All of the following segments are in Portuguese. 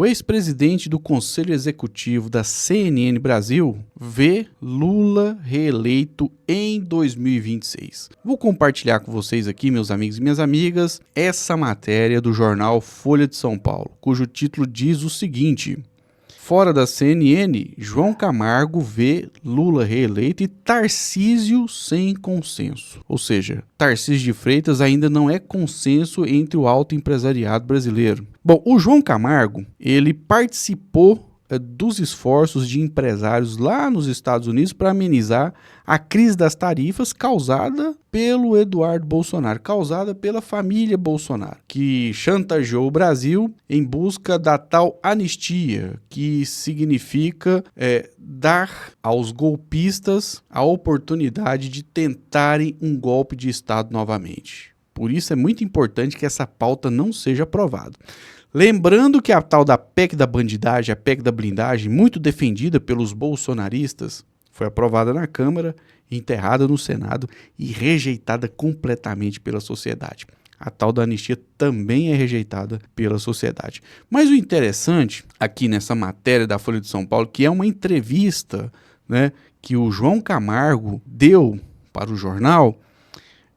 O ex-presidente do Conselho Executivo da CNN Brasil vê Lula reeleito em 2026. Vou compartilhar com vocês aqui, meus amigos e minhas amigas, essa matéria do jornal Folha de São Paulo, cujo título diz o seguinte: fora da CNN, João Camargo vê Lula reeleito e Tarcísio sem consenso. Ou seja, Tarcísio de Freitas ainda não é consenso entre o alto empresariado brasileiro. Bom, o João Camargo, ele participou dos esforços de empresários lá nos Estados Unidos para amenizar a crise das tarifas causada pelo Eduardo Bolsonaro, causada pela família Bolsonaro, que chantageou o Brasil em busca da tal anistia, que significa dar aos golpistas a oportunidade de tentarem um golpe de Estado novamente. Por isso é muito importante que essa pauta não seja aprovada. Lembrando que a tal da PEC da bandidagem, a PEC da blindagem, muito defendida pelos bolsonaristas, foi aprovada na Câmara, enterrada no Senado e rejeitada completamente pela sociedade. A tal da anistia também é rejeitada pela sociedade. Mas o interessante aqui nessa matéria da Folha de São Paulo, que é uma entrevista, né, que o João Camargo deu para o jornal,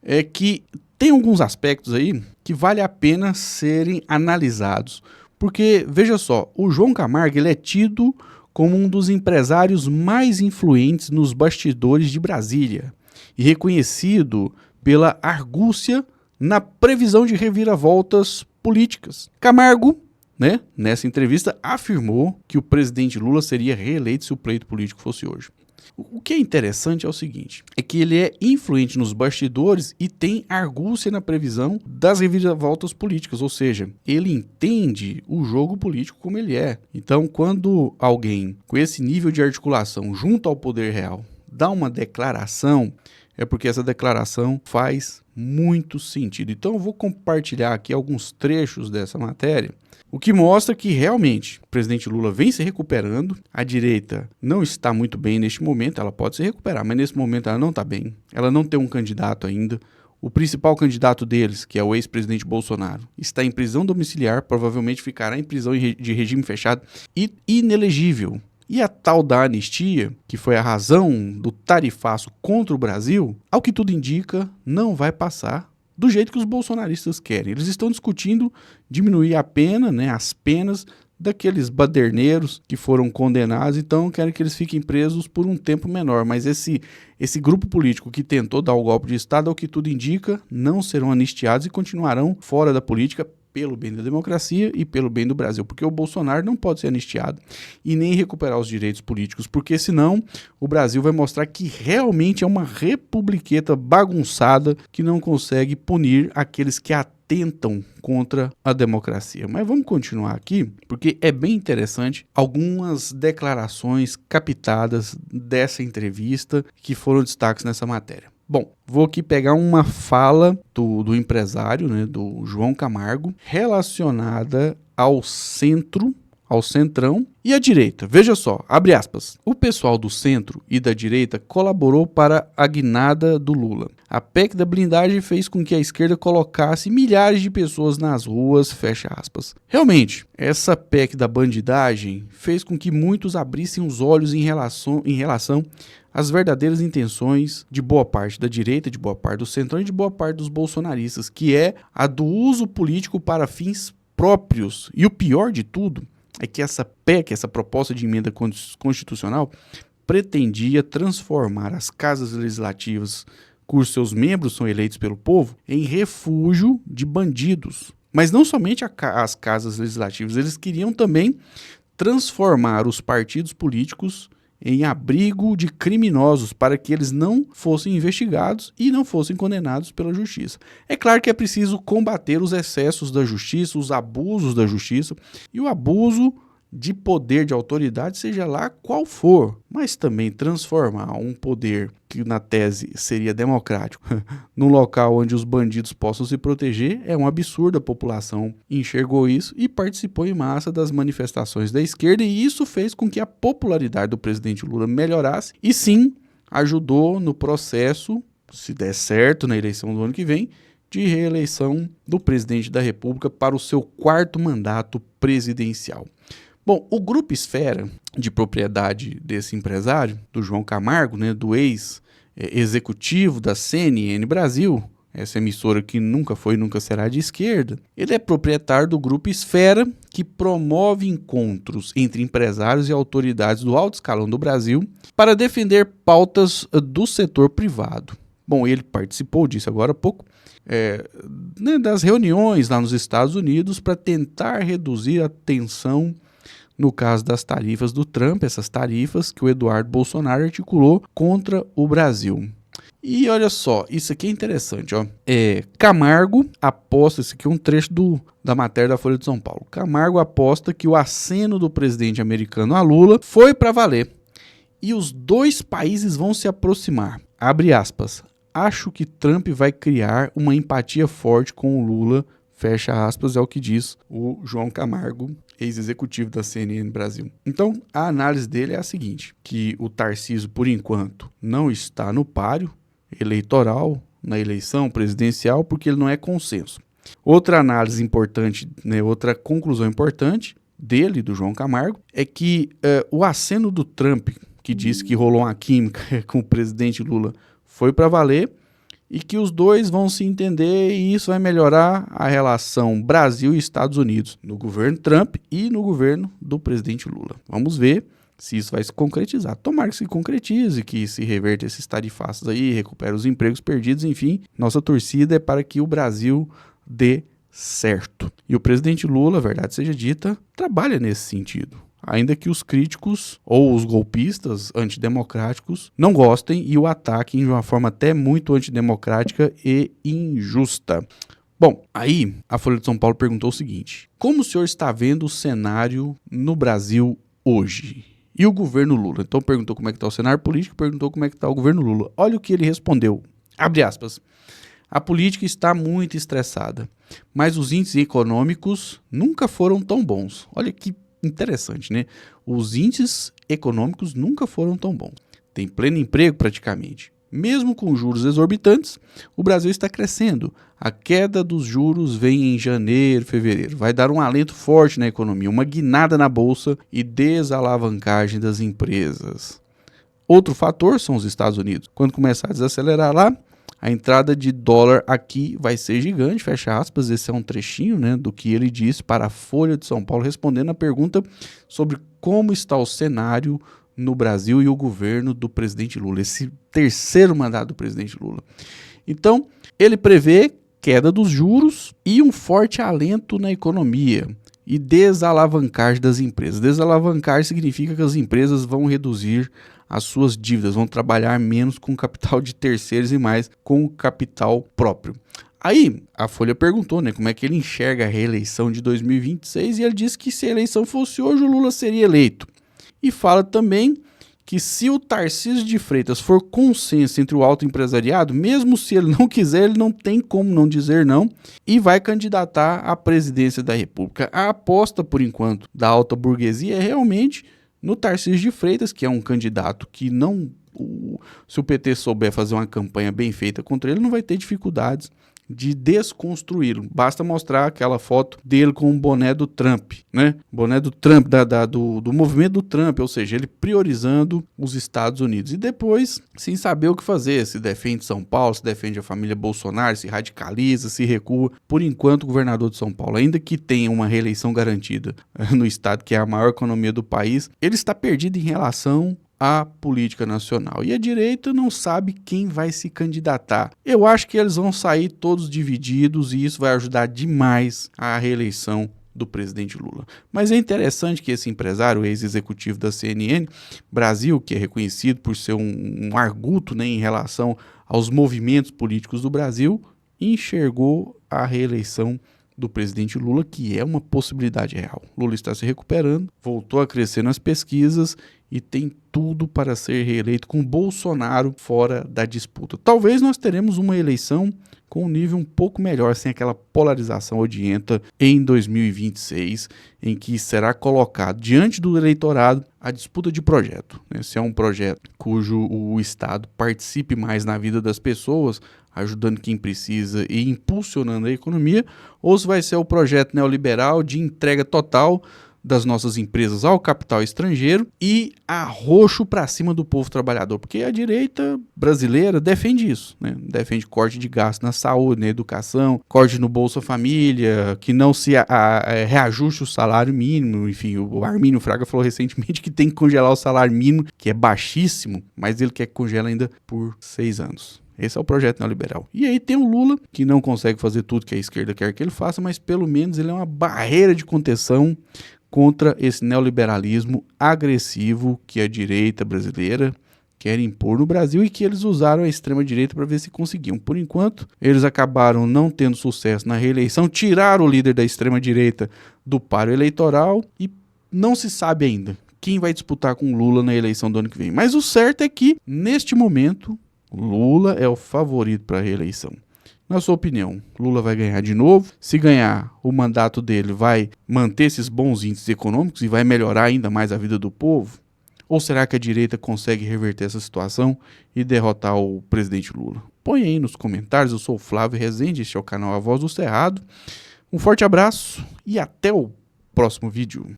é que tem alguns aspectos aí que vale a pena serem analisados. Porque, veja só, o João Camargo ele é tido como um dos empresários mais influentes nos bastidores de Brasília e reconhecido pela argúcia na previsão de reviravoltas políticas. Camargo, né, nessa entrevista, afirmou que o presidente Lula seria reeleito se o pleito político fosse hoje. O que é interessante é o seguinte, é que ele é influente nos bastidores e tem argúcia na previsão das reviravoltas políticas, ou seja, ele entende o jogo político como ele é. Então, quando alguém com esse nível de articulação junto ao poder real dá uma declaração, é porque essa declaração faz muito sentido. Então, eu vou compartilhar aqui alguns trechos dessa matéria, o que mostra que realmente o presidente Lula vem se recuperando, a direita não está muito bem neste momento, ela pode se recuperar, mas nesse momento ela não está bem, ela não tem um candidato ainda. O principal candidato deles, que é o ex-presidente Bolsonaro, está em prisão domiciliar, provavelmente ficará em prisão de regime fechado e inelegível. E a tal da anistia, que foi a razão do tarifaço contra o Brasil, ao que tudo indica, não vai passar do jeito que os bolsonaristas querem. Eles estão discutindo diminuir a pena, né, as penas daqueles baderneiros que foram condenados, então querem que eles fiquem presos por um tempo menor. Mas esse grupo político que tentou dar o golpe de Estado, ao que tudo indica, não serão anistiados e continuarão fora da política pelo bem da democracia e pelo bem do Brasil, porque o Bolsonaro não pode ser anistiado e nem recuperar os direitos políticos, porque senão o Brasil vai mostrar que realmente é uma republiqueta bagunçada que não consegue punir aqueles que atentam contra a democracia. Mas vamos continuar aqui, porque é bem interessante algumas declarações captadas dessa entrevista que foram destaques nessa matéria. Bom, vou aqui pegar uma fala do empresário, né, do João Camargo, relacionada ao centro, ao centrão e à direita. Veja só, abre aspas. O pessoal do centro e da direita colaborou para a guinada do Lula. A PEC da blindagem fez com que a esquerda colocasse milhares de pessoas nas ruas, fecha aspas. Realmente, essa PEC da bandidagem fez com que muitos abrissem os olhos em relação às verdadeiras intenções de boa parte da direita, de boa parte do centrão e de boa parte dos bolsonaristas, que é a do uso político para fins próprios. E o pior de tudo é que essa PEC, essa proposta de emenda constitucional, pretendia transformar as casas legislativas, cujos seus membros são eleitos pelo povo, em refúgio de bandidos. Mas não somente as casas legislativas, eles queriam também transformar os partidos políticos em abrigo de criminosos para que eles não fossem investigados e não fossem condenados pela justiça. É claro que é preciso combater os excessos da justiça, os abusos da justiça e o abuso de poder de autoridade, seja lá qual for, mas também transformar um poder que na tese seria democrático num local onde os bandidos possam se proteger é um absurdo. A população enxergou isso e participou em massa das manifestações da esquerda, e isso fez com que a popularidade do presidente Lula melhorasse e sim ajudou no processo, se der certo na eleição do ano que vem, de reeleição do presidente da República para o seu 4º mandato presidencial. Bom, o Grupo Esfera, de propriedade desse empresário, do João Camargo, né, do ex-executivo da CNN Brasil, essa emissora que nunca foi e nunca será de esquerda, ele é proprietário do Grupo Esfera, que promove encontros entre empresários e autoridades do alto escalão do Brasil para defender pautas do setor privado. Bom, ele participou disso agora há pouco, das reuniões lá nos Estados Unidos para tentar reduzir a tensão no caso das tarifas do Trump, essas tarifas que o Eduardo Bolsonaro articulou contra o Brasil. E olha só, isso aqui é interessante, ó. Camargo aposta, isso aqui é um trecho da matéria da Folha de São Paulo. Camargo aposta que o aceno do presidente americano a Lula foi para valer e os dois países vão se aproximar. Abre aspas. Acho que Trump vai criar uma empatia forte com o Lula, fecha aspas, é o que diz o João Camargo, ex-executivo da CNN Brasil. Então, a análise dele é a seguinte, que o Tarcísio, por enquanto, não está no páreo eleitoral, na eleição presidencial, porque ele não é consenso. Outra análise importante, né, outra conclusão importante dele, do João Camargo, é que o aceno do Trump, que disse que rolou uma química com o presidente Lula, foi para valer e que os dois vão se entender e isso vai melhorar a relação Brasil e Estados Unidos no governo Trump e no governo do presidente Lula. Vamos ver se isso vai se concretizar. Tomara que se concretize, que se reverta esses tarifaços aí, recupere os empregos perdidos, enfim. Nossa torcida é para que o Brasil dê certo. E o presidente Lula, verdade seja dita, trabalha nesse sentido. Ainda que os críticos ou os golpistas antidemocráticos não gostem e o ataquem de uma forma até muito antidemocrática e injusta. Bom, aí a Folha de São Paulo perguntou o seguinte: como o senhor está vendo o cenário no Brasil hoje? E o governo Lula? Então perguntou como é que está o cenário político, perguntou como é que está o governo Lula. Olha o que ele respondeu, abre aspas. A política está muito estressada, mas os índices econômicos nunca foram tão bons. Olha que interessante, né? Os índices econômicos nunca foram tão bons. Tem pleno emprego praticamente. Mesmo com juros exorbitantes, o Brasil está crescendo. A queda dos juros vem em janeiro, fevereiro. Vai dar um alento forte na economia, uma guinada na bolsa e desalavancagem das empresas. Outro fator são os Estados Unidos. Quando começar a desacelerar lá, a entrada de dólar aqui vai ser gigante, fecha aspas. Esse é um trechinho, né, do que ele disse para a Folha de São Paulo, respondendo a pergunta sobre como está o cenário no Brasil e o governo do presidente Lula, esse terceiro mandato do presidente Lula. Então, ele prevê queda dos juros e um forte alento na economia e desalavancagem das empresas. Desalavancagem significa que as empresas vão reduzir as suas dívidas, vão trabalhar menos com capital de terceiros e mais com o capital próprio. Aí a Folha perguntou, né, como é que ele enxerga a reeleição de 2026 e ele disse que se a eleição fosse hoje o Lula seria eleito. E fala também que se o Tarcísio de Freitas for consenso entre o alto empresariado, mesmo se ele não quiser, ele não tem como não dizer não e vai candidatar à presidência da República. A aposta, por enquanto, da alta burguesia é realmente no Tarcísio de Freitas, que é um candidato que não... Se o PT souber fazer uma campanha bem feita contra ele, não vai ter dificuldades de desconstruí-lo. Basta mostrar aquela foto dele com o boné do Trump, né? Boné do Trump, do movimento do Trump, ou seja, ele priorizando os Estados Unidos. E depois, sem saber o que fazer, se defende São Paulo, se defende a família Bolsonaro, se radicaliza, se recua. Por enquanto, o governador de São Paulo, ainda que tenha uma reeleição garantida no estado, que é a maior economia do país, ele está perdido em relação à política nacional. E a direita não sabe quem vai se candidatar. Eu acho que eles vão sair todos divididos e isso vai ajudar demais a reeleição do presidente Lula. Mas é interessante que esse empresário, ex-executivo da CNN Brasil, que é reconhecido por ser um arguto, né, em relação aos movimentos políticos do Brasil, enxergou a reeleição do presidente Lula, que é uma possibilidade real. Lula está se recuperando, voltou a crescer nas pesquisas e tem tudo para ser reeleito com Bolsonaro fora da disputa. Talvez nós teremos uma eleição com um nível um pouco melhor, sem aquela polarização odienta em 2026, em que será colocado diante do eleitorado a disputa de projeto, né? Se é um projeto cujo o Estado participe mais na vida das pessoas, ajudando quem precisa e impulsionando a economia, ou se vai ser o projeto neoliberal de entrega total das nossas empresas ao capital estrangeiro e arroxo para cima do povo trabalhador, porque a direita brasileira defende isso, né? Defende corte de gasto na saúde, na educação, corte no Bolsa Família, que não se reajuste o salário mínimo. Enfim, o Armínio Fraga falou recentemente que tem que congelar o salário mínimo, que é baixíssimo, mas ele quer que congele ainda por 6 anos. Esse é o projeto neoliberal. E aí tem o Lula, que não consegue fazer tudo que a esquerda quer que ele faça, mas pelo menos ele é uma barreira de contenção contra esse neoliberalismo agressivo que a direita brasileira quer impor no Brasil e que eles usaram a extrema-direita para ver se conseguiam. Por enquanto, eles acabaram não tendo sucesso na reeleição, tiraram o líder da extrema-direita do páreo eleitoral e não se sabe ainda quem vai disputar com Lula na eleição do ano que vem. Mas o certo é que, neste momento, Lula é o favorito para a reeleição. Na sua opinião, Lula vai ganhar de novo? Se ganhar, o mandato dele vai manter esses bons índices econômicos e vai melhorar ainda mais a vida do povo? Ou será que a direita consegue reverter essa situação e derrotar o presidente Lula? Põe aí nos comentários. Eu sou o Flávio Rezende, este é o canal A Voz do Cerrado. Um forte abraço e até o próximo vídeo.